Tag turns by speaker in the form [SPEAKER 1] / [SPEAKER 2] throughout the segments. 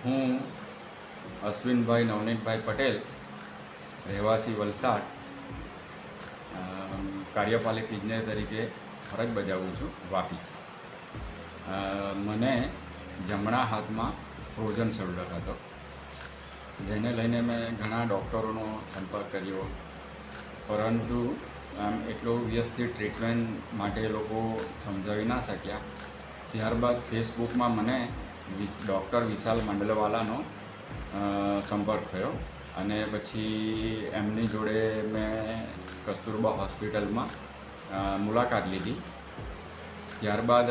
[SPEAKER 1] હું અશ્વિનભાઈ નવનીતભાઈ પટેલ, રહેવાસી વલસાડ, કાર્યપાલક ઇજનેર તરીકે ફરજ બજાવું છું વાપી. મને જમણા હાથમાં ફ્રોઝન શોલ્ડર હતો, જેને લઈને મેં ઘણા ડૉક્ટરોનો સંપર્ક કર્યો, પરંતુ આમ એટલું વ્યવસ્થિત ટ્રીટમેન્ટ માટે એ લોકો સમજાવી ના શક્યા. ત્યારબાદ ફેસબુકમાં મને ડૉક્ટર વિશાલ મંડલવાલાનો સંપર્ક થયો અને પછી એમની જોડે મેં કસ્તુરબા હોસ્પિટલમાં મુલાકાત લીધી. ત્યારબાદ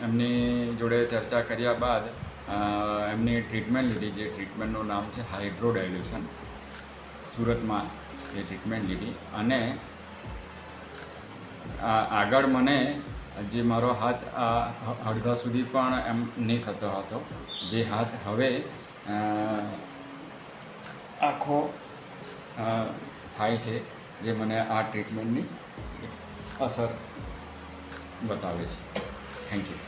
[SPEAKER 1] એમની જોડે ચર્ચા કર્યા બાદ એમની ટ્રીટમેન્ટ લીધી, જે ટ્રીટમેન્ટનું નામ છે હાઇડ્રોડાયલ્યુશન. સુરતમાં એ ટ્રીટમેન્ટ લીધી અને આગળ મને જે મારો હાથ અડધા સુધી પણ એમ નહીં થતો હતો, જે હાથ હવે આખો થાય છે, જે મને આ ટ્રીટમેન્ટની અસર બતાવે છે. Thank you.